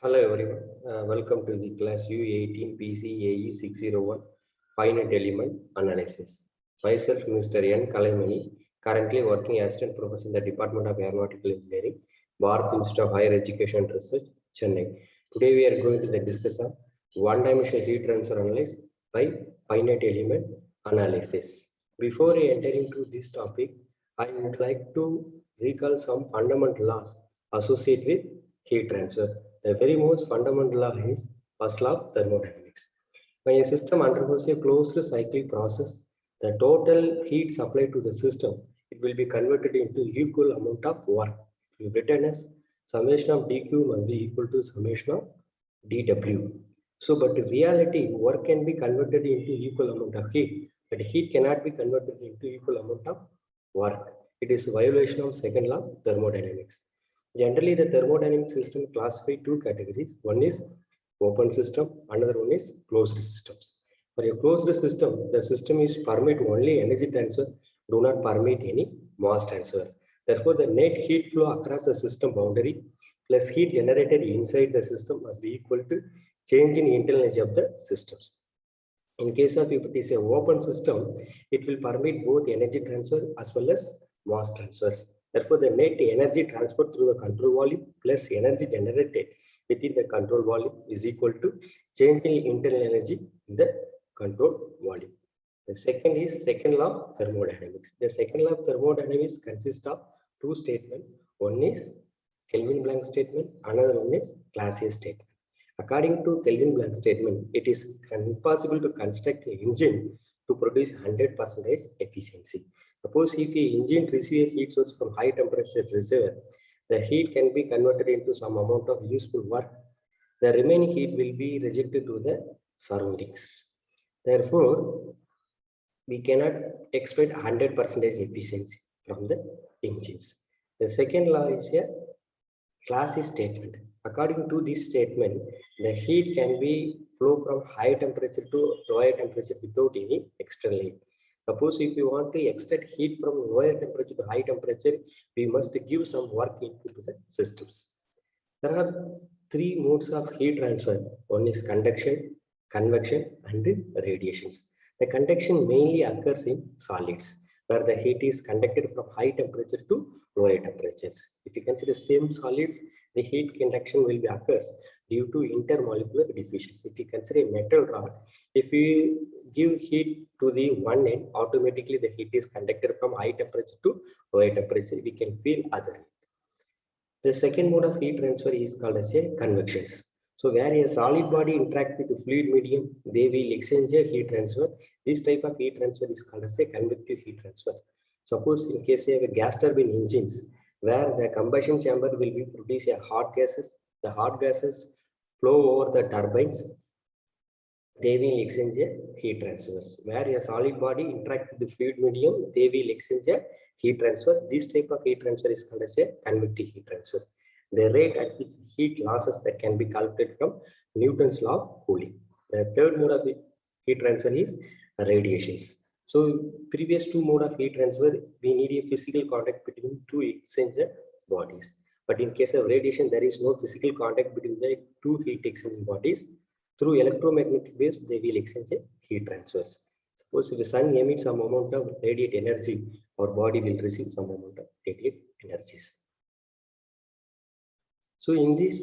Hello everyone, welcome to the class U18 PCAE 601 Finite Element Analysis. Myself, Mr. N. Kalaimani, currently working as assistant professor in the Department of Aeronautical Engineering, Bharat Institute of Higher Education and Research, Chennai. Today we are going to discuss on one-dimensional heat transfer analysis by finite element analysis. Before entering into this topic, I would like to recall some fundamental laws associated with heat transfer. The very most fundamental law is first law of thermodynamics. When a system undergoes a closed cyclic process, the total heat supplied to the system, it will be converted into equal amount of work. You written as summation of dq must be equal to summation of dw. So, but in reality, work can be converted into equal amount of heat, but heat cannot be converted into equal amount of work. It is a violation of second law of thermodynamics. Generally, the thermodynamic system classify two categories. One is open system, another one is closed systems. For a closed system, the system is permit only energy transfer, do not permit any mass transfer. Therefore, the net heat flow across the system boundary plus heat generated inside the system must be equal to change in internal energy of the systems. In case of if it is a open system, it will permit both energy transfer as well as mass transfers. Therefore, the net energy transferred through the control volume plus energy generated within the control volume is equal to change in internal energy in the control volume. The second is second law of thermodynamics. The second law of thermodynamics consists of two statements. One is Kelvin-Planck statement, another one is Clausius statement. According to Kelvin-Planck statement, it is impossible to construct an engine to produce 100% efficiency. Suppose if a engine receives a heat source from high temperature reservoir, the heat can be converted into some amount of useful work. The remaining heat will be rejected to the surroundings. Therefore, we cannot expect 100% efficiency from the engines. The second law is a Clausius statement. According to this statement, the heat can be flow from high temperature to lower temperature without any external heat. Suppose if you want to extract heat from lower temperature to high temperature, we must give some work input to the systems. There are three modes of heat transfer. One is conduction, convection, and radiations. The conduction mainly occurs in solids, where the heat is conducted from high temperature to lower temperatures. If you consider same solids, the heat conduction will be occurs due to intermolecular diffusions. If you consider a metal rod, if you give heat to the one end, automatically the heat is conducted from high temperature to lower temperature. We can feel other. The second mode of heat transfer is called as a convections. So where a solid body interact with the fluid medium, they will exchange a heat transfer. This type of heat transfer is called as a convective heat transfer. Suppose in case you have a gas turbine engines, where the combustion chamber will be produce a hot gases, the hot gases flow over the turbines, they will exchange a heat transfers. Where a solid body interact with the fluid medium, they will exchange a heat transfer. This type of heat transfer is called as a convective heat transfer. The rate at which heat losses that can be calculated from Newton's law of cooling. The third mode of heat transfer is radiations. So previous two mode of heat transfer, we need a physical contact between two exchanger bodies. But in case of radiation, there is no physical contact between the two heat exchanging bodies. Through electromagnetic waves, they will exchange heat transfers. Suppose if the sun emits some amount of radiant energy, our body will receive some amount of radiant energies. So in this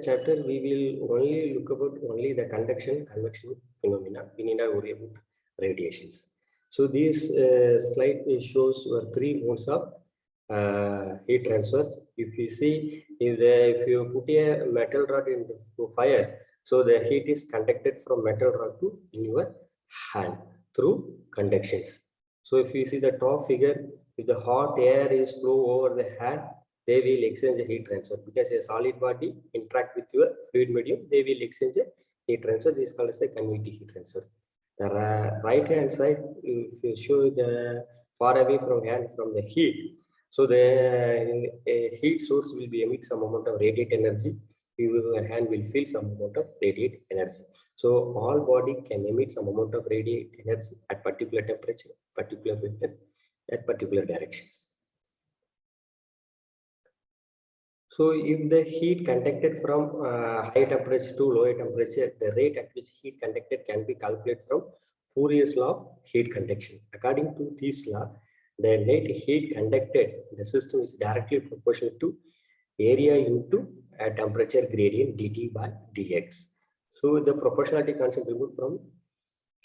chapter, we will only look about only the conduction, convection phenomena. We need not worry about radiations. So this slide shows three modes of heat transfer. If you see, if you put a metal rod in the fire, so the heat is conducted from metal rod to in your hand through conductions. So if you see the top figure, if the hot air is flow over the hand, they will exchange a heat transfer, because a solid body interact with your fluid medium, they will exchange a heat transfer. This is called as a convective heat transfer. The right hand side, if you show the far away from hand from the heat, so the heat source will be emit some amount of radiant energy. Your hand will feel some amount of radiant energy. So all body can emit some amount of radiant energy at particular temperature, particular at particular directions. So if the heat conducted from high temperature to lower temperature, the rate at which heat conducted can be calculated from Fourier's law of heat conduction. According to this law, the net heat conducted in the system is directly proportional to area into a temperature gradient dt by dx. So the proportionality concept removed from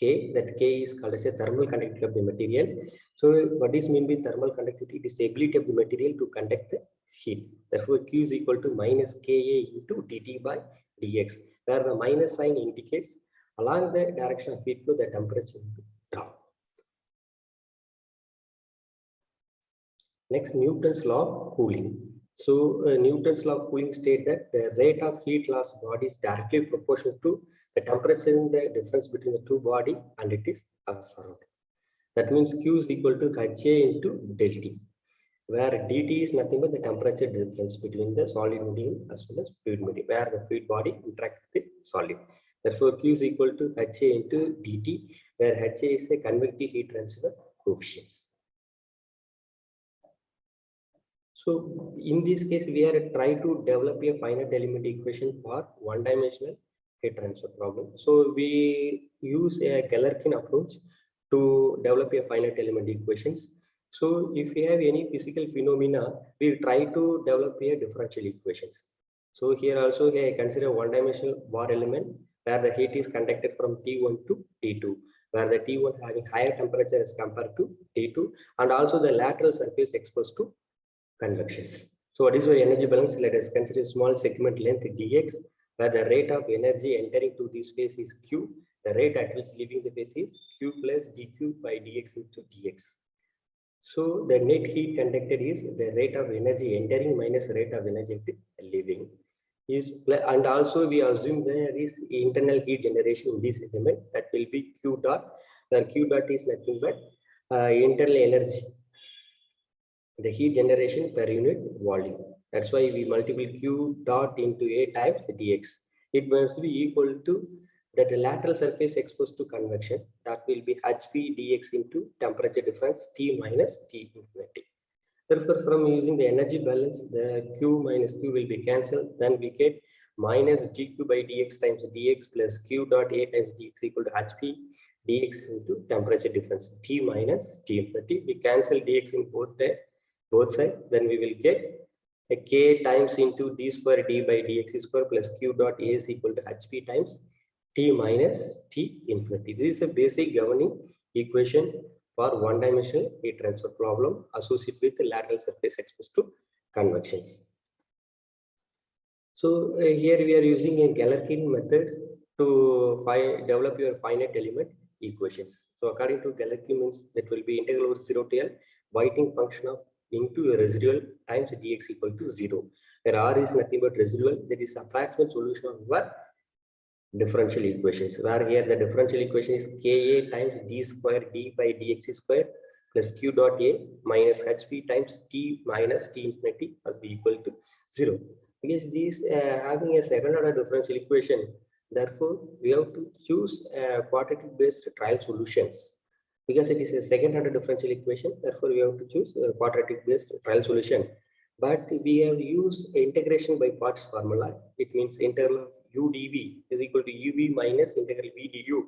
K, that K is called as a thermal conductivity of the material. So what is mean by thermal conductivity? It is the ability of the material to conduct the heat. Therefore, Q is equal to minus Ka into dt by dx, where the minus sign indicates along the direction of heat flow, the temperature will drop. Next, Newton's law of cooling. So Newton's law of cooling states that the rate of heat loss body is directly proportional to the temperature in the difference between the two body and it is surrounding. That means Q is equal to HA into del T, where dt is nothing but the temperature difference between the solid medium as well as fluid medium, where the fluid body interacts with the solid. Therefore, Q is equal to HA into dt, where HA is a convective heat transfer coefficients. So in this case, we are trying to develop a finite element equation for one-dimensional heat transfer problem. So we use a Galerkin approach to develop a finite element equations. So if we have any physical phenomena, we try to develop a differential equations. So here also I consider one-dimensional bar element where the heat is conducted from T1 to T2, where the T1 having higher temperature as compared to T2, and also the lateral surface exposed to convections. So what is your energy balance? Let us consider small segment length dx, where the rate of energy entering to this phase is q. The rate at which leaving the phase is q plus dq by dx into dx. So the net heat conducted is the rate of energy entering minus rate of energy leaving is, and also we assume there is internal heat generation in this element, that will be q dot, where q dot is nothing but internal energy, the heat generation per unit volume. That's why we multiply q dot into A times dx. It must be equal to that the lateral surface exposed to convection, that will be hp dx into temperature difference T minus T infinity. Therefore, from using the energy balance, the q minus q will be cancelled. Then we get minus dq by dx times dx plus q dot A times dx equal to hp dx into temperature difference T minus T infinity. We cancel dx in both sides, then we will get a k times into d square d by dx square plus q dot A is equal to hp times T minus T infinity. This is a basic governing equation for one-dimensional heat transfer problem associated with the lateral surface exposed to convections. So here we are using a Galerkin method to develop your finite element equations. So according to Galerkin means that will be integral over 0 to L Whiting function of into a residual times dx equal to 0, where R is nothing but residual, that is approximate solution of our differential equations, where here the differential equation is Ka times d square d by dx square plus q dot A minus hp times T minus T infinity must be equal to 0. Because these having a second order differential equation, therefore we have to choose quadratic based trial solutions. Because it is a second order differential equation, therefore we have to choose a quadratic based trial solution. But we have used integration by parts formula. It means integral u dv is equal to uv minus integral v du.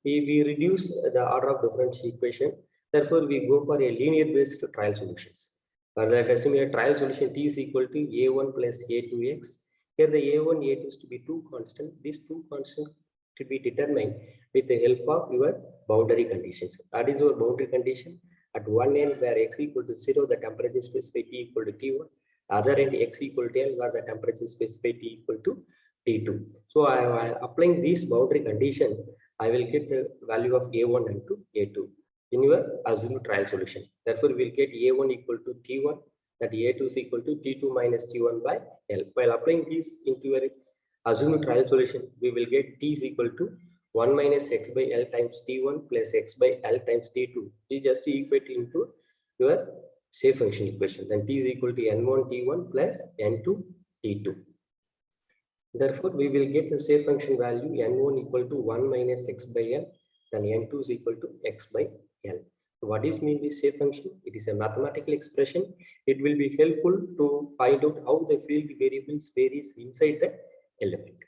We reduce the order of differential equation. Therefore, we go for a linear based trial solutions. For that, assuming a trial solution t is equal to a1 plus a2x. Here the a1, a2 is to be two constant. These two constants to be determined with the help of your boundary conditions. That is our boundary condition. At one end where x equal to 0, the temperature specified T equal to T1. Other end x equal to L, where the temperature specified T equal to T2. So while applying this boundary condition, I will get the value of A1 and A2 in your assumed trial solution. Therefore, we will get A1 equal to T1, that A2 is equal to T2 minus T1 by L. While applying this into your assumed trial solution, we will get T is equal to 1 minus x by L times T1 plus x by L times T2. This just equate into your shape function equation. Then T is equal to N1 T1 plus N2 T2. Therefore, we will get the shape function value N1 equal to 1 minus x by L, then N2 is equal to x by L. What is mean by shape function? It is a mathematical expression. It will be helpful to find out how the field variables varies inside the element.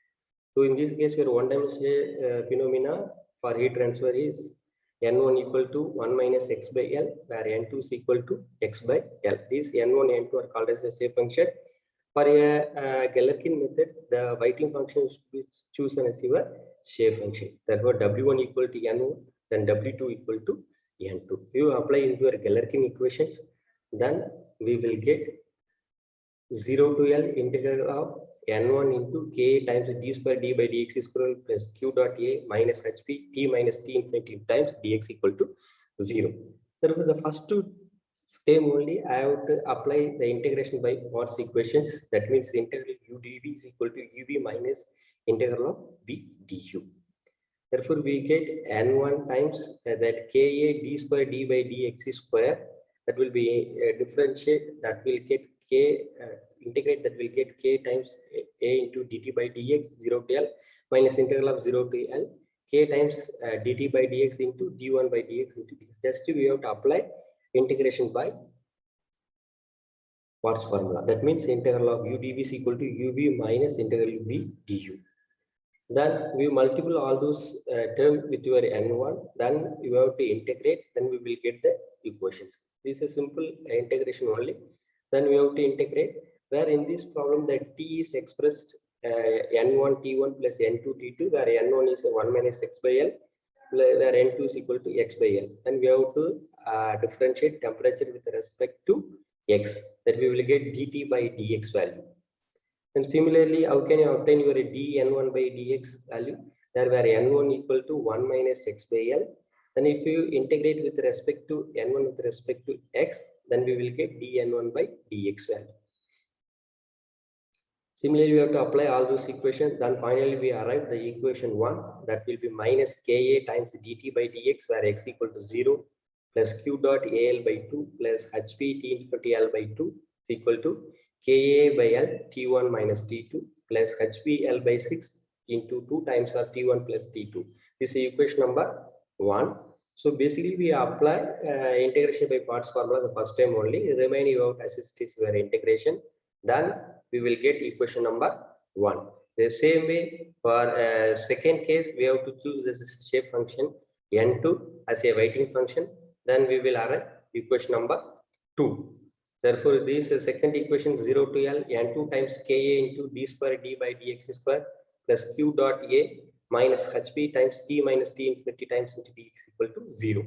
So in this case, where one-dimensional phenomena for heat transfer is N1 equal to 1 minus x by L, where N2 is equal to x by L. These N1, N2 are called as a shape function. For a Galerkin method, the Whiting function should be chosen as your shape function. Therefore, W1 equal to N1, then W2 equal to N2. You apply into your Galerkin equations, then we will get 0 to L integral of N1 into K times d square d by dx square plus Q dot A minus HP t minus t infinity times dx equal to 0. So for the first two term only, I have to apply the integration by parts equations. That means integral u dv is equal to uv minus integral of v du. Therefore, we get n1 times that ka d square d by dx square. That will be differentiate. That will get k integrate. That will get k times a into dt by dx 0 to L minus integral of 0 to L k times dt by dx into d1 by dx into dx. Just we have to apply integration by Potts formula. That means integral of u dv is equal to uv minus integral v du. Then we multiple all those terms with your n1. Then you have to integrate. Then we will get the equations. This is a simple integration only. Then we have to integrate. Where in this problem the t is expressed n1 t1 plus n2 t2. Where n1 is 1 minus x by L. Where n2 is equal to x by L. Then we have to differentiate temperature with respect to x. That we will get dt by dx value. And similarly, how can you obtain your dn1 by dx value? There where n1 equal to 1 minus x by L. Then if you integrate with respect to n1 with respect to x, then we will get dn1 by dx value. Similarly, we have to apply all those equations. Then finally, we arrive the equation 1. That will be minus ka times dt by dx, where x equal to 0 plus q dot al by 2 plus hp t infinity L by 2 is equal to Ka by L T1 minus T2 plus HPL by 6 into 2 times of T1 plus T2. This is equation number 1. So basically we apply integration by parts formula the first time only. The remaining you have to assist is your integration. Then we will get equation number 1. The same way for second case we have to choose this shape function N2 as a Whiting function. Then we will arrive equation number 2. Therefore, this second equation 0 to L n2 times Ka into d square d by dx square plus q dot A minus hp times t minus t infinity times into dx equal to 0.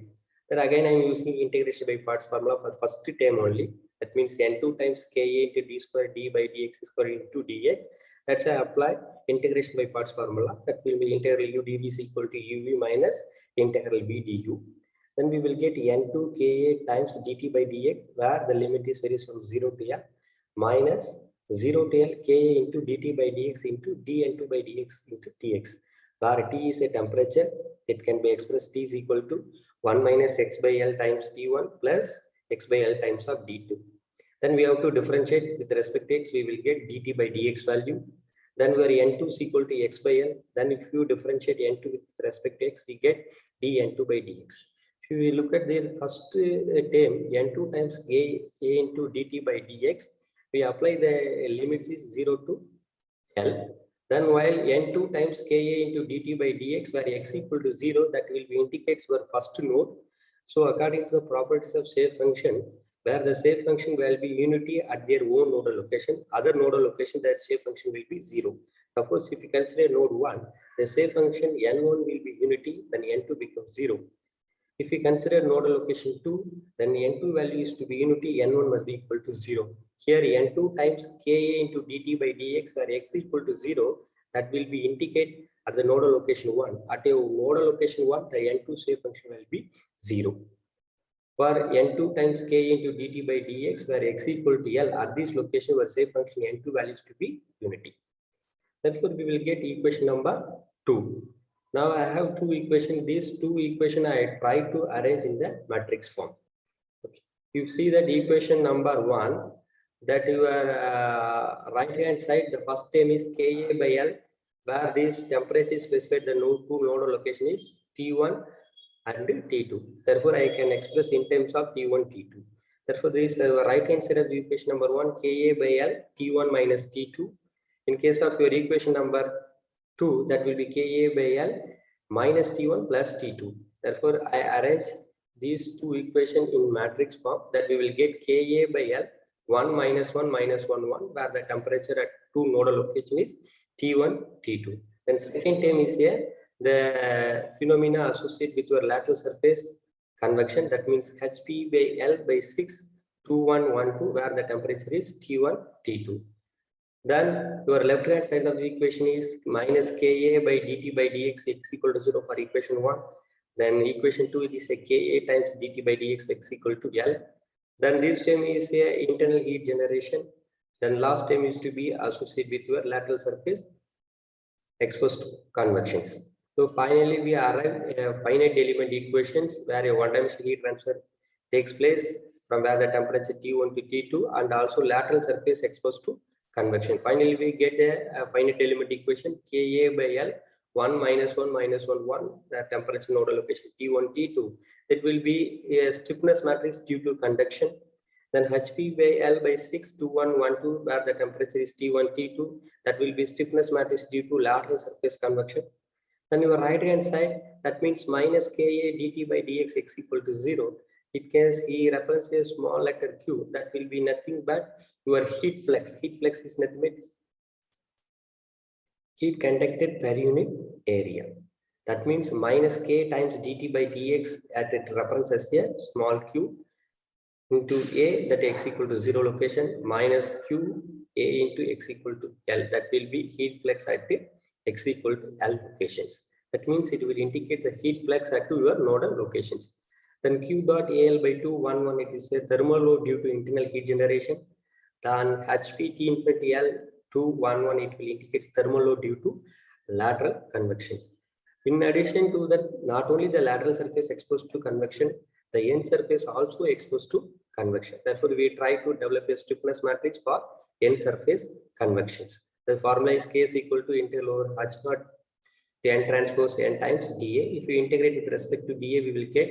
Then again I am using integration by parts formula for first term only. That means n2 times Ka into d square d by dx square into dx. That's why I apply integration by parts formula. That will be integral u dv is equal to uv minus integral v du. Then we will get n2 Ka times dt by dx, where the limit is varies from 0 to L minus 0 to L Ka into dt by dx into dn2 by dx into dx. Where T is a temperature, it can be expressed T is equal to 1 minus x by L times T1 plus x by L times of D2. Then we have to differentiate with respect to x, we will get dt by dx value. Then where n2 is equal to x by L, then if you differentiate n2 with respect to x, we get dn2 by dx. If we look at the first term, n2 times a into dt by dx, we apply the limits is 0 to L. Then while n2 times ka into dt by dx, where x equal to 0, that will be indicates your first node. So according to the properties of shape function, where the shape function will be unity at their own nodal location, other nodal location that shape function will be 0. Suppose if you consider node 1, the shape function n1 will be unity, then n2 becomes 0. If we consider nodal location 2, then n2 value is to be unity, n1 must be equal to 0. Here n2 times ka into dt by dx, where x equal to 0, that will be indicate at the nodal location 1. At a nodal location 1, the n2 shape function will be 0. For n2 times k into dt by dx, where x equal to L, at this location where shape function n2 values to be unity. Therefore, we will get equation number 2. Now I have two equations. These two equations I try to arrange in the matrix form. Okay. You see that equation number 1, that your right hand side, the first term is Ka by L, where this temperature is specified the node 2 nodal location is T1 and T2. Therefore, I can express in terms of T1, T2. Therefore, this right hand side of the equation number 1, Ka by L, T1 minus T2. In case of your equation number 2, that will be Ka by L minus T1 plus T2. Therefore, I arrange these two equations in matrix form, that we will get Ka by L 1 minus 1 minus 1 1, where the temperature at two nodal location is T1, T2. Then second term is here the phenomena associated with your lateral surface convection, that means Hp by L by 6 2112, where the temperature is T1, T2. Then your left hand side of the equation is minus Ka by dt by dx x equal to 0 for equation 1. Then equation 2, it is a Ka times dt by dx x equal to L. Then this term is a internal heat generation. Then last term is to be associated with your lateral surface exposed to convections. So finally, we arrive at finite element equations where a one-dimensional heat transfer takes place from where the temperature T1 to T2 and also lateral surface exposed to convection. Finally, we get a finite element equation Ka by L 1 minus 1 minus 1 1, the temperature nodal location T1 T2. It will be a stiffness matrix due to conduction. Then Hp by L by 6 2112, where the temperature is T1 T2, that will be stiffness matrix due to lateral surface convection. Then your right hand side, that means minus Ka dt by dx x equal to 0. It can he references small letter q, that will be nothing but your heat flux. Heat flux is nothing but heat conducted per unit area. That means minus k times dt by dx, at it references a small q into a, that x equal to 0 location, minus q a into x equal to L, that will be heat flux at the x equal to L locations. That means it will indicate the heat flux at your nodal locations. Then q dot AL by 211, it is a thermal load due to internal heat generation. Then HP T infinity L 211, it will indicate thermal load due to lateral convections. In addition to that, not only the lateral surface exposed to convection, the end surface also exposed to convection. Therefore, we try to develop a stiffness matrix for end surface convections. The formula is K is equal to integral over H naught n transpose n times dA. If you integrate with respect to dA, we will get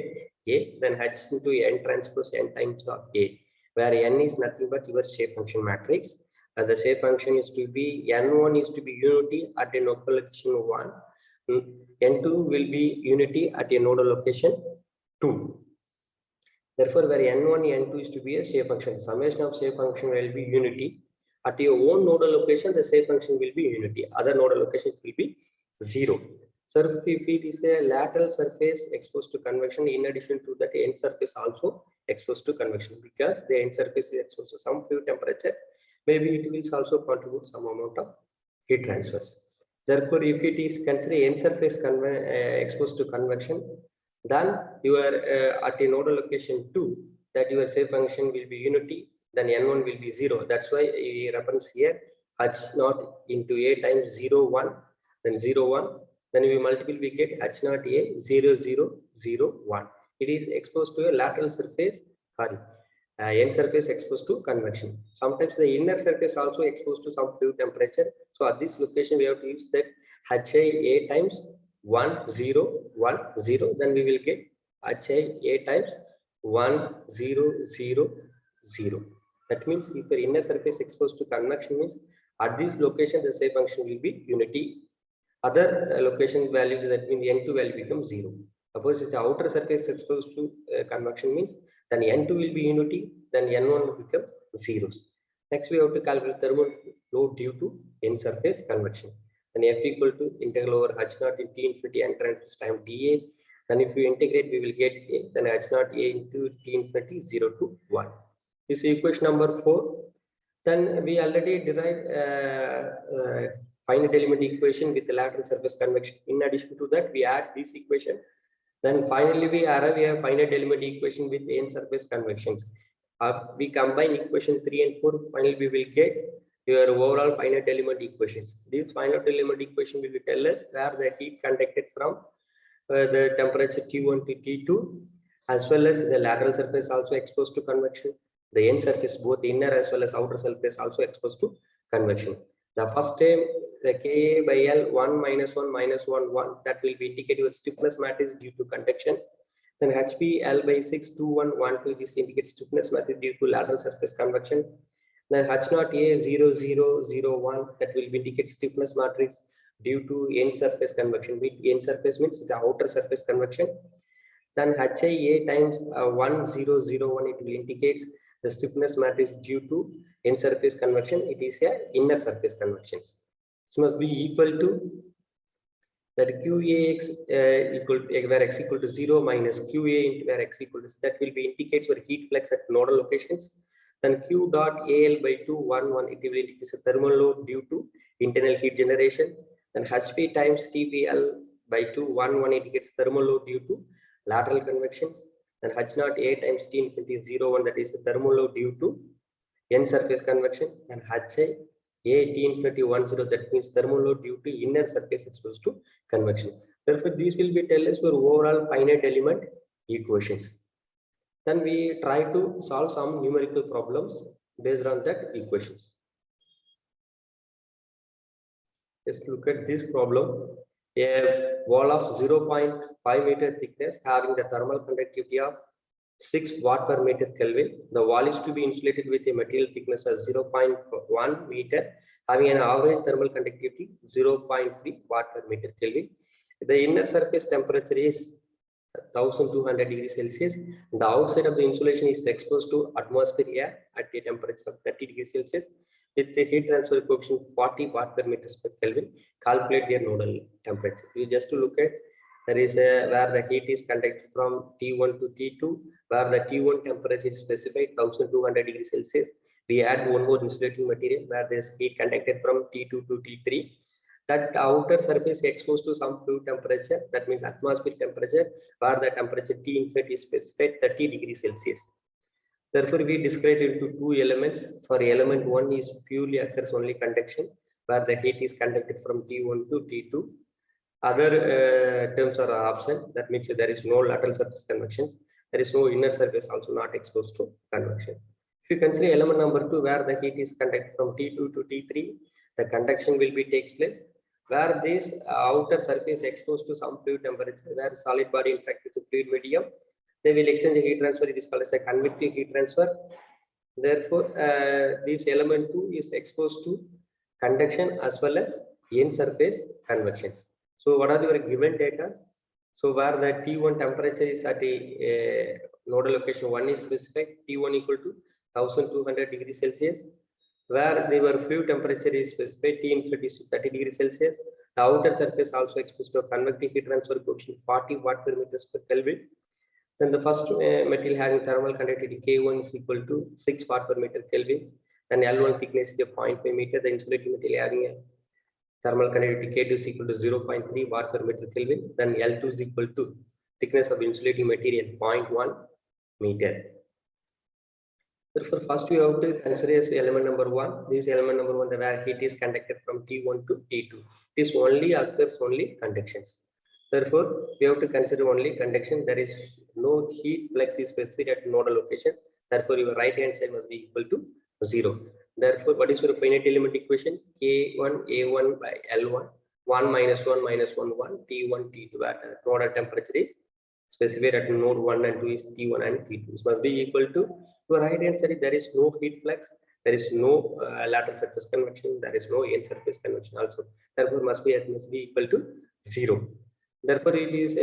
A, then H into n transpose n times of A, where n is nothing but your shape function matrix. The shape function is to be n1 is to be unity at a nodal location 1. N2 will be unity at a nodal location 2. Therefore, where n1, n2 is to be a shape function, the summation of shape function will be unity. At your own nodal location, the shape function will be unity. Other nodal locations will be 0. So if it is a lateral surface exposed to convection, in addition to that, end surface also exposed to convection, because the end surface is exposed to some fluid temperature, maybe it will also contribute some amount of heat transfers. Therefore, if it is considered end surface exposed to convection, then you are at a nodal location 2, that your shape function will be unity, then n1 will be 0. That's why we reference here H naught into A times 0 1, then 0 1, then we multiply, we get H naught A 0 0 0 1. It is exposed to a lateral surface, sorry, end surface exposed to convection. Sometimes the inner surface also exposed to some fluid temperature. So at this location, we have to use that HA times 1 0 1 0, then we will get HA times 1 0 0 0. That means if the inner surface exposed to convection means at this location the shape function will be unity. Other location values, that means n2 value becomes 0. Suppose it's the outer surface exposed to convection means then n2 will be unity, then n1 will become zeros. Next, we have to calculate thermal load due to end surface convection. Then F equal to integral over H naught in T infinity n transpose time dA. Then if you integrate, we will get A, then H naught A into T infinity 0 to 1. This is equation number 4. Then we already derived finite element equation with the lateral surface convection. In addition to that, we add this equation. Then finally, we arrive a finite element equation with end surface convections. We combine equation 3 and 4. Finally, we will get your overall finite element equations. This finite element equation will tell us where the heat conducted from the temperature T1 to T2, as well as the lateral surface also exposed to convection. The end surface, both inner as well as outer surface, also exposed to convection. The first term, the Ka by L 1 minus 1 minus 1 1, that will be indicated with stiffness matrix due to conduction. Then HP L by 6, 2, 1, 1, 2, this indicates stiffness method due to lateral surface convection. Then H0 A 0, 0, 0, 1, that will indicate stiffness matrix due to end surface convection. End surface means the outer surface convection. Then HIA times 1, 0, 0, 1, it will indicate the stiffness matrix due to end surface convection. It is a inner surface convections. This must be equal to that QAX equal to, where x equal to 0 minus QA into where x equal to, that will be indicates for heat flux at nodal locations. Then Q dot AL by 2, 1, 1, it will indicate a thermal load due to internal heat generation. Then HP times TPL by 2, 1, 1 indicates thermal load due to lateral convection. Then H0 A times T infinity 0, 1, that is the thermal load due to end surface convection. And HI A T infinity 1, 0, that means thermal load due to inner surface exposed to convection. Therefore, these will be tell us for overall finite element equations. Then we try to solve some numerical problems based on that equations. Let's look at this problem. A wall of 0.5 meter thickness having the thermal conductivity of 6 watt per meter Kelvin. The wall is to be insulated with a material thickness of 0.1 meter having an average thermal conductivity 0.3 watt per meter Kelvin. The inner surface temperature is 1200 degrees Celsius. The outside of the insulation is exposed to atmosphere air at a temperature of 30 degrees Celsius with the heat transfer coefficient 40 watt per meter per Kelvin. Calculate their nodal temperature. You just to look at there is a where the heat is conducted from T1 to T2, where the T1 temperature is specified 1200 degrees Celsius. We add one more insulating material where there is heat conducted from T2 to T3. That outer surface exposed to some fluid temperature, that means atmospheric temperature, where the temperature T infinity is specified 30 degrees Celsius. Therefore, we describe into two elements. For element 1 is purely occurs only conduction, where the heat is conducted from T1 to T2. Other terms are absent. That means there is no lateral surface convections. There is no inner surface also not exposed to convection. If you consider element number 2, where the heat is conducted from T2 to T3, the conduction will be takes place. Where this outer surface exposed to some fluid temperature, where solid body interact with the fluid medium, they will exchange the heat transfer. It is called as a convective heat transfer. Therefore, this element 2 is exposed to conduction as well as end surface convections. So, what are your given data? So, where the T1 temperature is at a nodal location 1 is specified, T1 equal to 1200 degrees Celsius. Where the fluid temperature is specified, T infinity is 30 degrees Celsius. The outer surface also exposed to a convective heat transfer coefficient 40 watt per meter per Kelvin. Then the first material having thermal conductivity K1 is equal to 6 watt per meter Kelvin. Then L1 thickness is 0.5 meter. The insulating material having a thermal conductivity K2 is equal to 0.3 watt per meter Kelvin. Then L2 is equal to thickness of insulating material 0.1 meter. Therefore, first we have to consider element number 1. This element number 1, the where heat is conducted from T1 to T2. This only occurs only conductions. Therefore, we have to consider only conduction. There is no heat flux is specified at nodal location. Therefore, your right hand side must be equal to 0. Therefore, what is your finite element equation? K1 A1 by L1 1 minus 1 minus 1 1 T1 T2 at nodal temperature is specified at node 1 and 2 is T1 and T2. This must be equal to your right hand side. There is no heat flux. There is no lateral surface convection. There is no end surface convection also. Therefore, must be equal to 0. Therefore, it is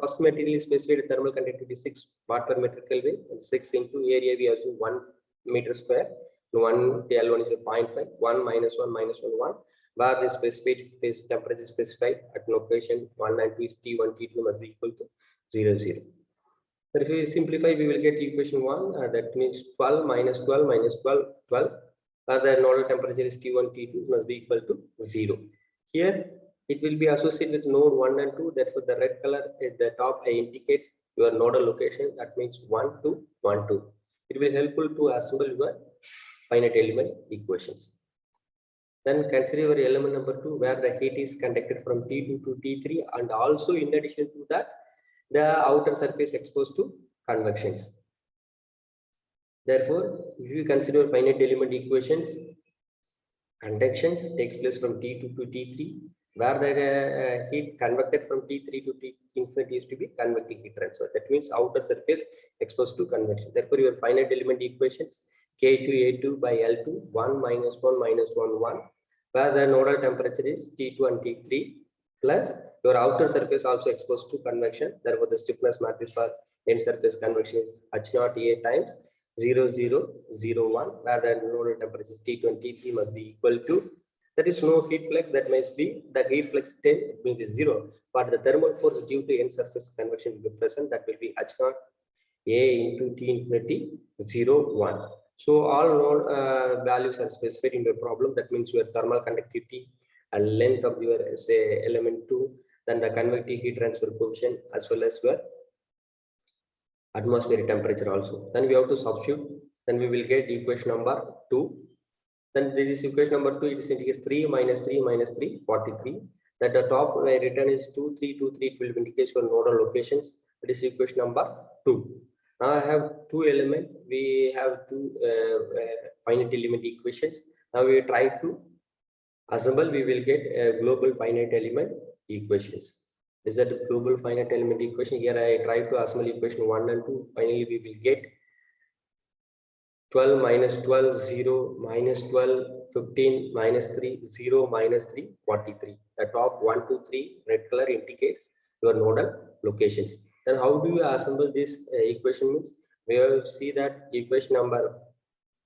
first material is specified thermal conductivity 6 watt per meter Kelvin. 6 into area we assume 1 meter square. 1 L1 is a 0.5. 1 minus 1 minus 1 1. Where the specified temperature specified at location 1 and 2 is T1 T2 must be equal to 0 0. So if we simplify, we will get equation 1. That means 12 minus 12 minus 12 12. The nodal temperature is T1 T2 must be equal to 0. Here it will be associated with node 1 and 2. Therefore, the red color at the top indicates your nodal location. That means 1 2 1 2. It will helpful to assemble your finite element equations. Then consider your element number 2, where the heat is conducted from T2 to T3, and also in addition to that, the outer surface exposed to convections. Therefore, if you consider finite element equations, conductions takes place from T2 to T3. where the heat convected from T3 to T infinity is to be convective heat transfer. That means outer surface exposed to convection. Therefore, your finite element equations K2A2 by L2 1 minus 1 minus 1 1, where the nodal temperature is T2 and T3 plus your outer surface also exposed to convection. Therefore, the stiffness matrix for end surface convection is H0 A times 0 0 0 1, where the nodal temperature is T2 and T3 must be equal to. There is no heat flux, that must be that heat flux 10 means is 0, but the thermal force due to end surface convection will be present, that will be H0 A into T infinity 0 1. So all node values are specified in the problem. That means your thermal conductivity and length of your say element 2, then the convective heat transfer coefficient as well as your atmospheric temperature also. Then we have to substitute. Then we will get equation number 2. Then this is equation number 2. It is indicates 3 minus 3 minus 3 43. That the top written is 2 3 2 3. It will indicate your nodal locations. That is equation number 2. Now I have two elements. We have two finite element equations. Now we try to assemble. We will get a global finite element equations. Is that the global finite element equation? Here I try to assemble equation 1 and 2. Finally, we will get 12 minus 12 0 minus 12 15 minus 3 0 minus 3 43. The top 1 2 3 red color indicates your nodal locations. Then how do you assemble this equation? Means we have see that equation number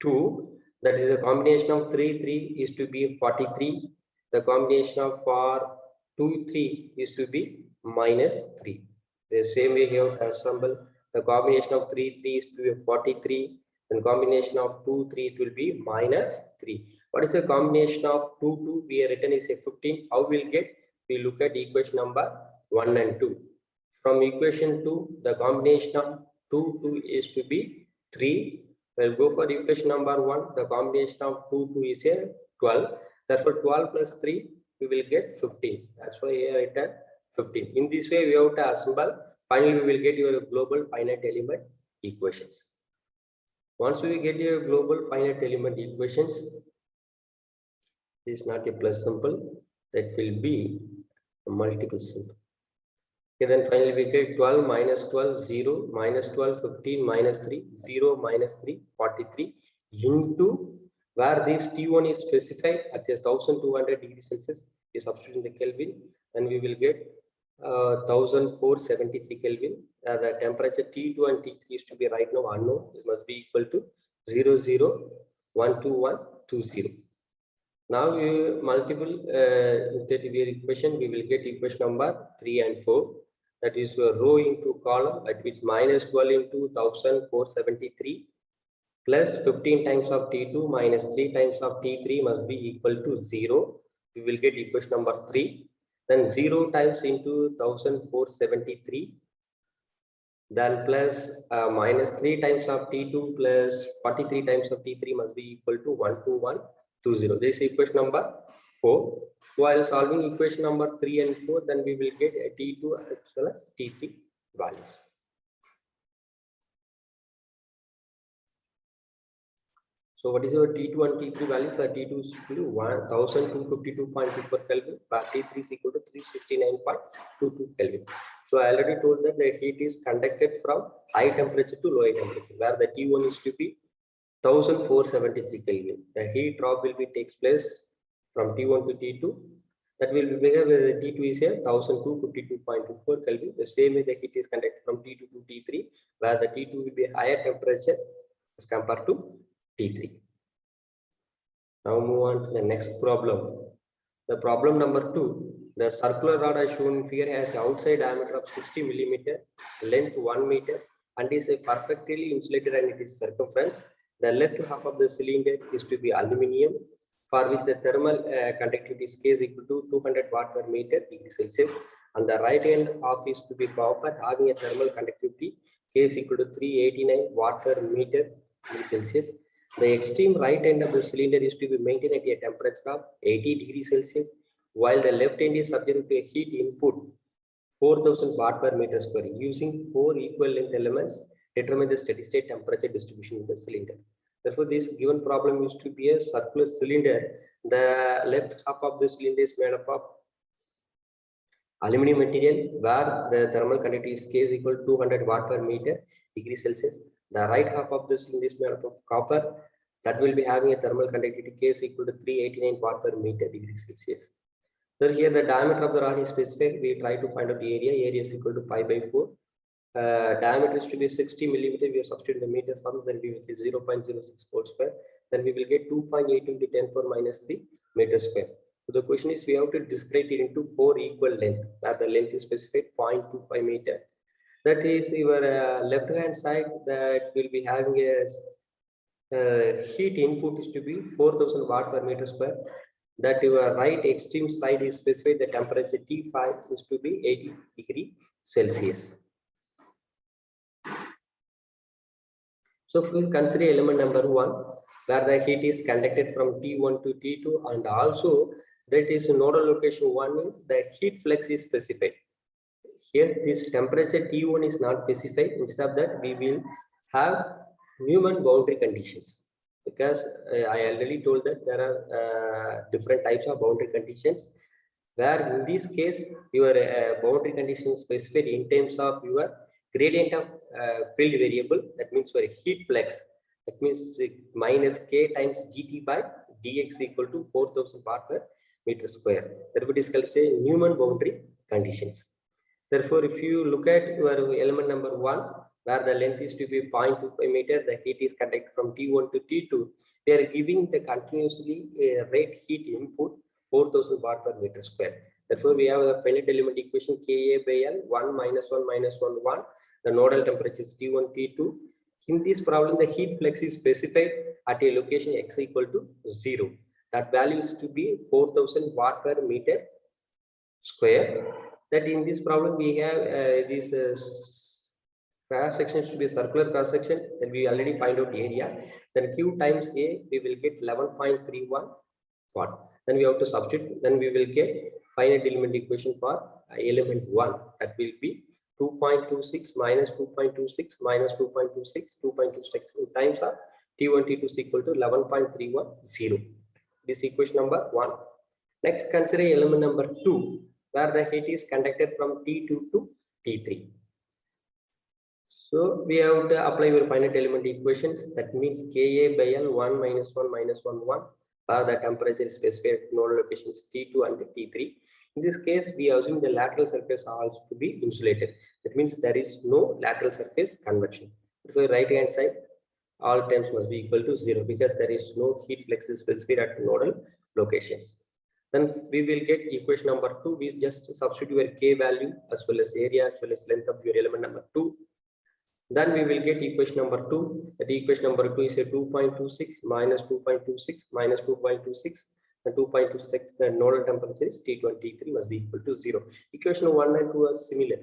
2, that is a combination of 3 3 is to be 43. The combination of 4 2 3 is to be minus 3. The same way here assemble the combination of 3 3 is to be 43. And combination of 2 3 it will be minus 3. What is the combination of 2 2? We are written is a 15. How we'll get? We look at equation number 1 and 2. From equation 2, the combination of 2 2 is to be 3. We'll go for equation number 1. The combination of 2 2 is a 12. Therefore, 12 plus 3 we will get 15. That's why here I written 15. In this way, we have to assemble. Finally, we will get your global finite element equations. Once we get your global finite element equations, this is not a plus symbol, that will be a multiple symbol. Okay, then finally we get 12 minus 12 0 minus 12 15 minus 3 0 minus 3 43 into where this T1 is specified at 1200 degrees Celsius. We substitute in the Kelvin, and we will get 1473 Kelvin. The temperature T2 and T3 is to be right now unknown. It must be equal to 0 0 1 2 1 2 0. Now we multiple that equation, we will get equation number 3 and 4. That is row into column, at which minus 12 into 1473 plus 15 times of T2 minus 3 times of T3 must be equal to 0. We will get equation number 3. Then 0 times into 1473, then plus minus 3 times of T2 plus 43 times of T3 must be equal to 12120. This is equation number 4. While solving equation number 3 and 4, then we will get a T2 as well as T3 values. So what is your T2 and T3 value? For T2 is equal to 1252.24 Kelvin, but T3 is equal to 369.22 Kelvin. So I already told that the heat is conducted from high temperature to low temperature, where the T1 is to be 1473 Kelvin. The heat drop will be takes place from T1 to T2. That will be bigger where the T2 is here 1252.24 Kelvin. The same way the heat is conducted from T2 to T3, where the T2 will be higher temperature as compared to T3. Now move on to the next problem. The problem number 2. The circular rod as shown here has an outside diameter of 60 millimeter, length 1 meter, and is a perfectly insulated and it is circumference. The left half of the cylinder is to be aluminium, for which the thermal conductivity is K is equal to 200 watt per meter degree Celsius, and the right hand half is to be copper, having a thermal conductivity K is equal to 389 watt per meter degree Celsius. The extreme right end of the cylinder is to be maintained at a temperature of 80 degrees Celsius, while the left end is subject to a heat input 4000 watt per meter square. Using 4 equal length elements, determine the steady state temperature distribution in the cylinder. Therefore, this given problem used to be a circular cylinder. The left half of the cylinder is made up of Aluminum material where the thermal conductivity is K is equal to 200 watt per meter degree Celsius. The right half of this in this made up of copper that will be having a thermal conductivity K is equal to 389 watt per meter degree Celsius. So here the diameter of the rod is specified. We try to find out the area. Area is equal to pi by 4. Diameter is to be 60 millimeter. We have substituted the meter form. Then we will get 0.06 square. Then we will get 2.8 into 10 power minus 3 meter square. So the question is we have to describe it into 4 equal length. Where the length is specified 0.25 meter. That is your left hand side that will be having a heat input is to be 4000 watt per meter square. That your right extreme side is specified the temperature T5 is to be 80 degree Celsius. So if we consider element number 1 where the heat is conducted from T1 to T2 and also that is nodal location 1 is the heat flux is specified. Here this temperature T1 is not specified. Instead of that we will have Newman boundary conditions, because I already told that there are different types of boundary conditions where in this case your boundary conditions specified in terms of your gradient of field variable, that means your heat flux, that means minus K times GT by dx equal to 4000 watt per meter square. Therefore it is called say Newman boundary conditions. Therefore if you look at your element number 1 where the length is to be 0.25 meter, the heat is conducted from T1 to T2. They are giving the continuously rate heat input 4000 watt per meter square. Therefore, we have a finite element equation Ka by L 1 minus 1 minus 1 1. The nodal temperature is T1 T2. In this problem, the heat flux is specified at a location x equal to 0. That value is to be 4000 watt per meter square. That in this problem we have this cross section should be a circular cross section, then we already find out area. Then Q times A, we will get 11.31 watt. Then we have to substitute, then we will get finite element equation for element 1. That will be 2.26 minus 2.26 minus 2.26, 2.26 times of T1, T2 is equal to 11.310. This is equation number 1. Next, consider element number 2, where the heat is conducted from T2 to T3. So we have to apply your finite element equations. That means Ka by L 1 minus 1 minus 1 1. Where the temperature is specified at nodal locations T2 and T3. In this case, we assume the lateral surface also to be insulated. That means there is no lateral surface convection. For right hand side, all terms must be equal to 0 because there is no heat flux specified at nodal locations. Then we will get equation number 2. We just substitute your K value as well as area as well as length of your element number 2. Then we will get equation number 2. That equation number 2 is a 2.26 minus 2.26 minus 2.26 and 2.26. The nodal temperature is T2 and T3 must be equal to 0. Equation 1 and 2 are similar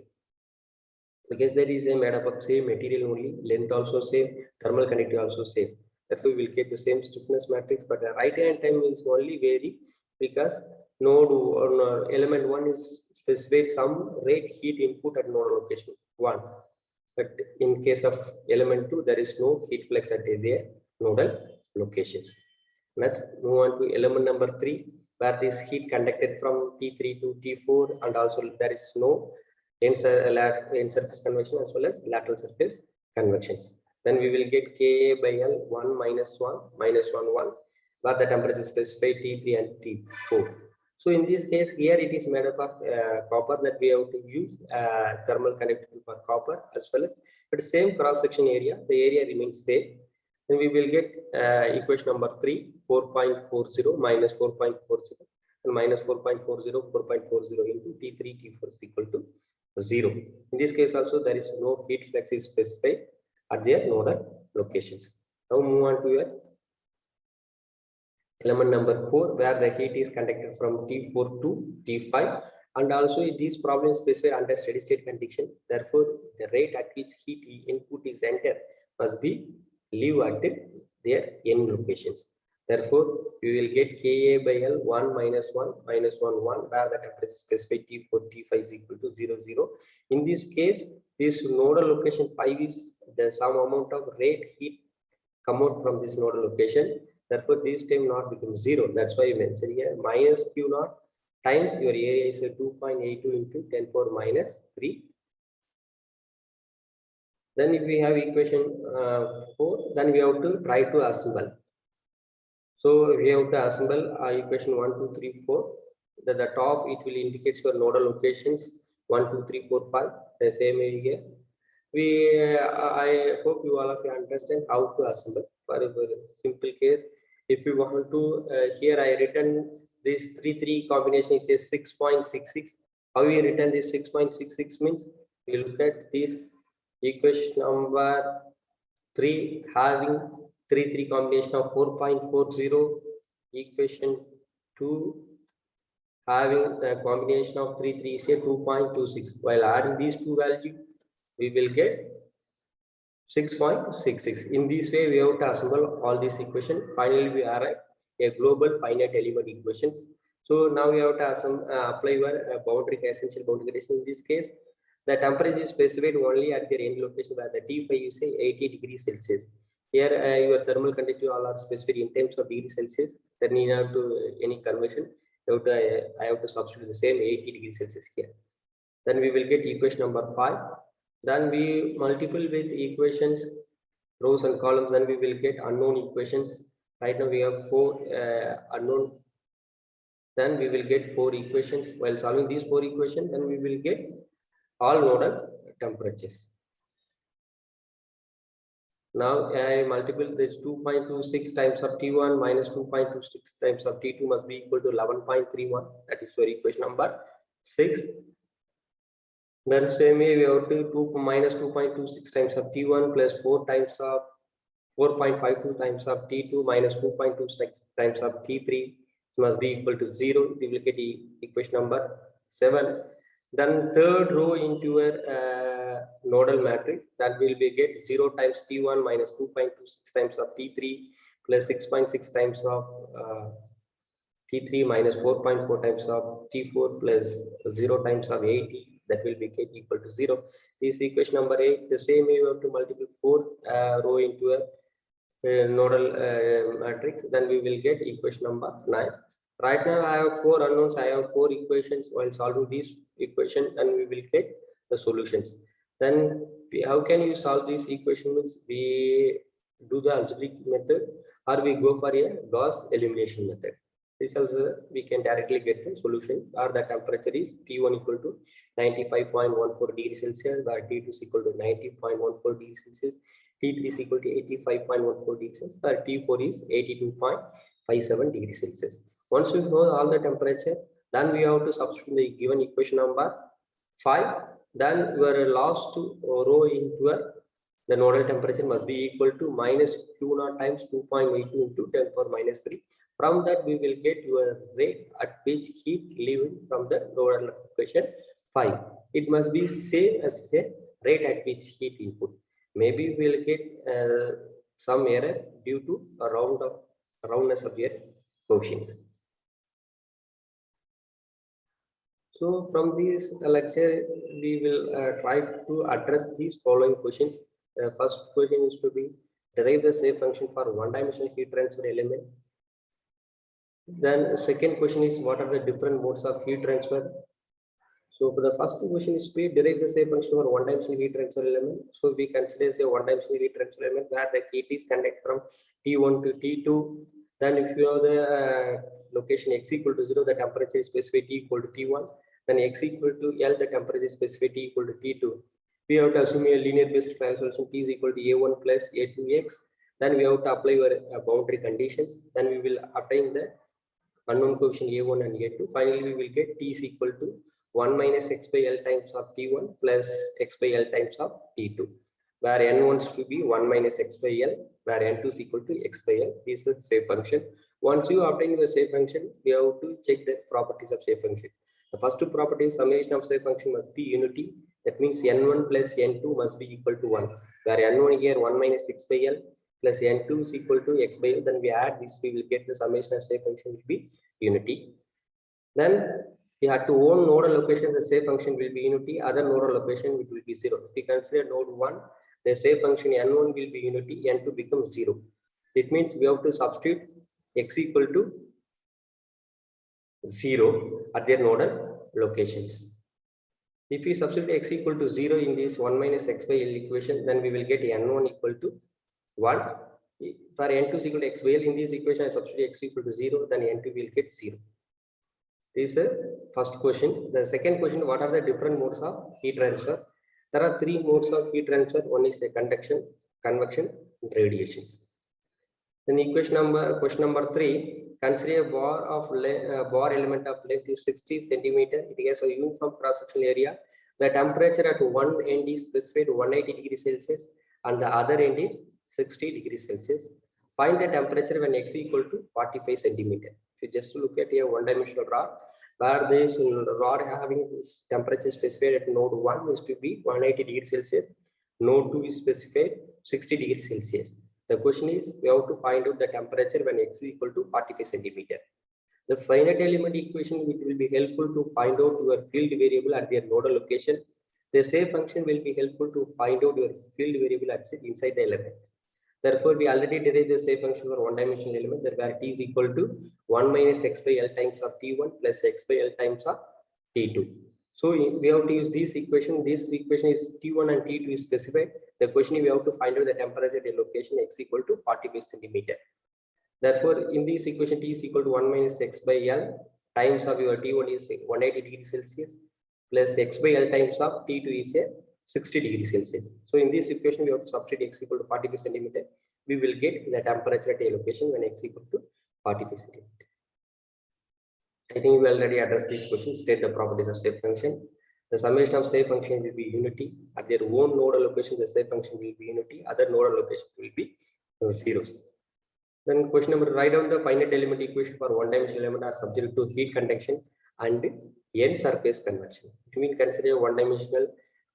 because there is a made up of same material only, length also same, thermal conductivity also same. Therefore, we will get the same stiffness matrix, but the right hand time is only vary because node or element 1 is specified some rate heat input at nodal location 1. But in case of element 2, there is no heat flux at their nodal locations. Let's move on to element number 3, where this heat conducted from T3 to T4, and also there is no end surface convection as well as lateral surface convections. Then we will get Ka by L 1 minus 1 minus 1 1, where the temperature is specified T3 and T4. So in this case, here it is made up of copper that we have to use thermal conductivity for copper as well as, but same cross section area, the area remains same. Then we will get equation number 3, 4.40 minus 4.40 and minus 4.40, 4.40 into T3, T4 is equal to 0. In this case also there is no heat flux is specified at their nodal locations. Now move on to your element number 4, where the heat is conducted from T4 to T5, and also these problems specified under steady state condition. Therefore, the rate at which heat input is entered must be live at their end locations. Therefore, we will get Ka by L 1 minus 1 minus 1 1, where the temperature specified T4 T5 is equal to 0 0. In this case, this nodal location 5 is the some amount of rate heat come out from this nodal location. Therefore, this term not become 0. That's why we mentioned here minus Q naught times your area is 2.82 into 10 power minus 3. Then if we have equation 4, then we have to try to assemble. So we have to assemble equation 1, 2, 3, 4. At the top it will indicate your nodal locations 1, 2, 3, 4, 5. The same here. I hope you all of you understand how to assemble. For a simple case, if you want to here I written this 3 combination is 6.66. How we written this 6.66 means we look at this equation number 3 having 3 combination of 4.40, equation 2 having the combination of 3 is a 2.26. While adding these two values, we will get 6.66. In this way, we have to assemble all these equations. Finally, we arrive a global finite element equations. So now we have to apply your boundary essential boundary condition. In this case, the temperature is specified only at their end location, where the T5 you say 80 degrees Celsius. Here your thermal conductivity all are specified in terms of degree Celsius. Then you have to any conversion. I have to substitute the same 80 degrees Celsius here. Then we will get equation number 5. Then we multiple with equations, rows and columns. Then we will get unknown equations. Right now we have 4 unknown. Then we will get 4 equations. While solving these 4 equations, then we will get all nodal temperatures. Now I multiple this 2.26 times of T1 minus 2.26 times of T2 must be equal to 11.31. That is your equation number 6. Then same way we have to 2 minus 2.26 times of T1 plus 4 times of 4.52 times of T2 minus 2.26 times of T3 must be equal to 0. We will get equation number 7. Then third row into your nodal matrix, that will be get 0 times T1 minus 2.26 times of T3 plus 6.6 times of T3 minus 4.4 times of T4 plus 0 times of 80. That will be get equal to 0. This equation number 8. The same way you have to multiply fourth row into a nodal matrix. Then we will get equation number 9. Right now I have 4 unknowns. I have 4 equations. While solving these equations, and we will get the solutions. Then how can you solve this equation? Means we do the algebraic method, or we go for a Gauss elimination method. This also we can directly get the solution, or the temperature is T1 equal to 95.14 degrees Celsius, where T2 is equal to 90.14 degrees Celsius, T3 is equal to 85.14 degrees Celsius, or T4 is 82.57 degrees Celsius. Once we know all the temperature, then we have to substitute the given equation number 5. Then your last row into the nodal temperature must be equal to minus Q0 times 2.82 into 10 power minus 3. From that we will get your rate at which heat leaving from the nodal equation 5. It must be same as a rate at which heat input. Maybe we will get some error due to a roundness of your coefficients. So from this lecture, we will try to address these following questions. First question is to be derive the shape function for one-dimensional heat transfer element. Then the second question is what are the different modes of heat transfer? So for the first question is to derive the shape function for one-dimensional heat transfer element. So we consider a one-dimensional heat transfer element where the heat is conducted from T1 to T2. Then if you have the location x equal to 0, the temperature is specified T equal to T1. Then x equal to L, the temperature is specified T equal to T2. We have to assume a linear based trial solution T is equal to A1 plus A2x. Then we have to apply your boundary conditions. Then we will obtain the unknown coefficient A1 and A2. Finally, we will get T is equal to 1 minus x by L times of T1 plus x by L times of T2, where n wants to be 1 minus x by L, where n2 is equal to x by L. This is the shape function. Once you obtain the shape function, we have to check the properties of shape function. The first property is summation of shape function must be unity. That means n1 plus n2 must be equal to 1, where n1 here 1 minus x by L plus n2 is equal to x by L. Then we add this, we will get the summation of shape function will be unity. Then we have to own nodal location, the shape function will be unity, other nodal location it will be 0. If we consider node 1, the shape function n1 will be unity, n2 becomes 0. It means we have to substitute x equal to 0 at their nodal locations. If we substitute x equal to 0 in this 1 minus x by L equation, then we will get n1 equal to 1. For n2 is equal to x by L, in this equation I substitute x equal to 0, then n2 will get 0. This is the first question. The second question, what are the different modes of heat transfer? There are 3 modes of heat transfer. One is a conduction, convection, and radiations. Then question number 3, consider a bar element of length is 60 centimeter. It has a uniform cross-sectional area. The temperature at one end is specified 180 degrees Celsius and the other end is 60 degrees Celsius. Find the temperature when x equal to 45 centimeter. If you just look at a one-dimensional rod, where this rod having this temperature specified at node 1 is to be 180 degrees Celsius, node 2 is specified 60 degrees Celsius. The question is, we have to find out the temperature when x is equal to 45 centimeter. The finite element equation, which will be helpful to find out your field variable at their nodal location. The shape function will be helpful to find out your field variable at inside the element. Therefore, we already derived the shape function for one-dimensional element, that where t is equal to 1 minus x by L times of t1 plus x by L times of t2. So we have to use this equation. This equation is t1 and t2 is specified. The question is, we have to find out the temperature at a location x equal to 45 centimeter. Therefore, in this equation, t is equal to 1 minus x by L times of your t1 is 180 degrees Celsius plus x by L times of t2 is 60 degrees Celsius. So in this equation, we have to substitute x equal to 45 centimeter. We will get the temperature at a location when x equal to 45 centimeter. I think we already addressed this question. State the properties of shape function. The summation of shape function will be unity. At their own nodal location, the shape function will be unity. Other nodal location will be zeros. Then question number, write down the finite element equation for one-dimensional element are subject to heat conduction and n surface convection. It means consider a one-dimensional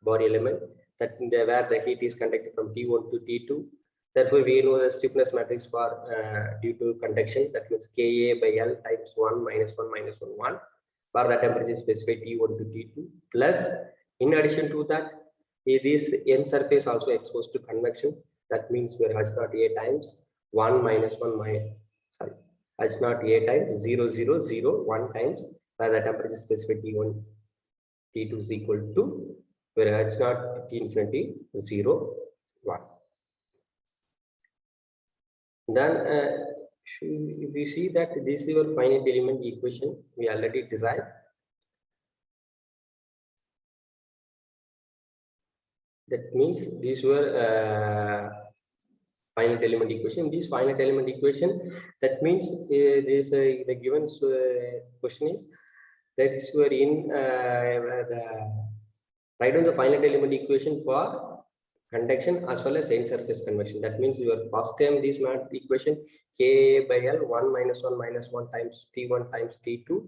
body element that where the heat is conducted from T1 to T2. Therefore, we know the stiffness matrix for due to conduction, that means Ka by L times 1 minus 1 minus 1 1 for the temperature specified T1 to T2 plus in addition to that this n surface also exposed to convection, that means where H naught A times 1 minus 1 minus H naught A times 0 0 0 1 times where the temperature specified T1 T2 is equal to where H naught T infinity 0 1. Then if you see that this is your finite element equation, we already derived. That means these were finite element equation. This finite element equation, that means this the given question is that is were in write down the finite element equation for conduction as well as n surface convection. That means your first term this math equation Ka by L 1 minus 1 minus 1 times T1 times T2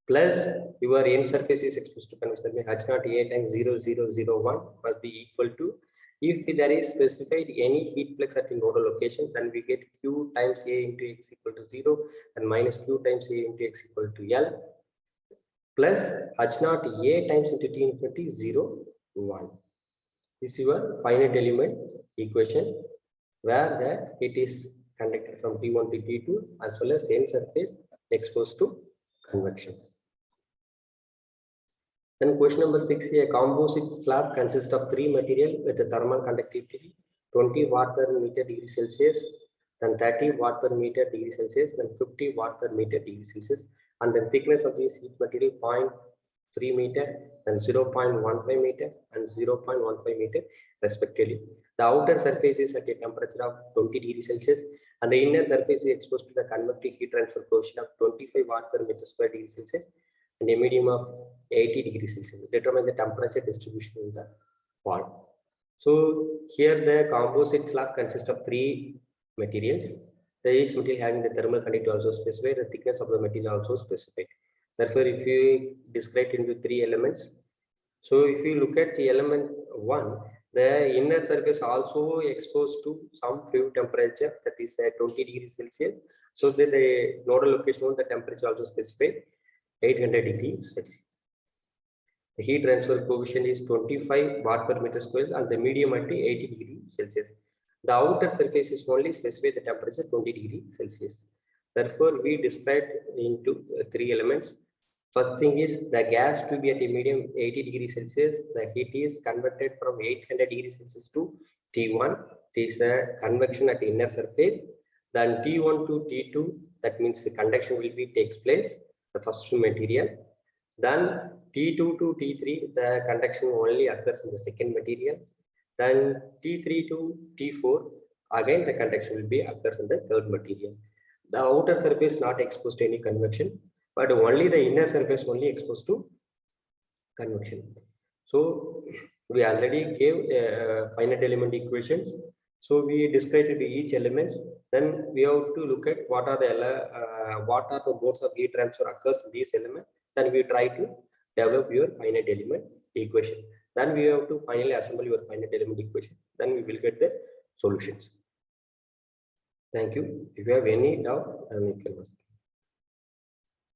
plus your n surface is exposed to convection. That means H naught A times 0 0 0 1 must be equal to, if there is specified any heat flux at the nodal location, then we get Q times A into x equal to 0 and minus Q times A into x equal to L plus H naught A times into T infinity 0 1. This is your finite element equation where that it is conducted from T1 to T2 as well as n surface exposed to convections. Then question number 6, a composite slab consists of 3 material with a thermal conductivity 20 watt per meter degree Celsius, then 30 watt per meter degree Celsius, then 50 watt per meter degree Celsius, and the thickness of this material 0.3 meter and 0.15 meter and 0.15 meter respectively. The outer surface is at a temperature of 20 degrees Celsius and the inner surface is exposed to the convective heat transfer coefficient of 25 watt per meter square degree Celsius and a medium of 80 degrees Celsius. Determine the temperature distribution in the wall. So here the composite slab consists of 3 materials. Each material having the thermal conductivity also specified, the thickness of the material also specified. Therefore, if you describe it into 3 elements, so if you look at the element 1, the inner surface also exposed to some fluid temperature, that is 20 degrees Celsius. So that the nodal location of the temperature also specified 800 degrees Celsius. The heat transfer coefficient is 25 watt per meter square and the medium at 80 degrees Celsius. The outer surface is only specified the temperature 20 degrees Celsius. Therefore, we described into three elements. First thing is the gas to be at a medium 80 degrees Celsius. The heat is converted from 800 degrees Celsius to T1. It is a convection at inner surface. Then T1 to T2, that means the conduction will be takes place, the first material. Then T2 to T3, the conduction only occurs in the second material. Then T3 to T4, again the conduction will be occurs in the third material. The outer surface not exposed to any convection, but only the inner surface only exposed to convection. So we already gave finite element equations. So we described each elements. Then we have to look at what are the modes of heat transfer occurs in these elements. Then we try to develop your finite element equation. Then we have to finally assemble your finite element equation. Then we will get the solutions. Thank you. If you have any doubt, you can ask.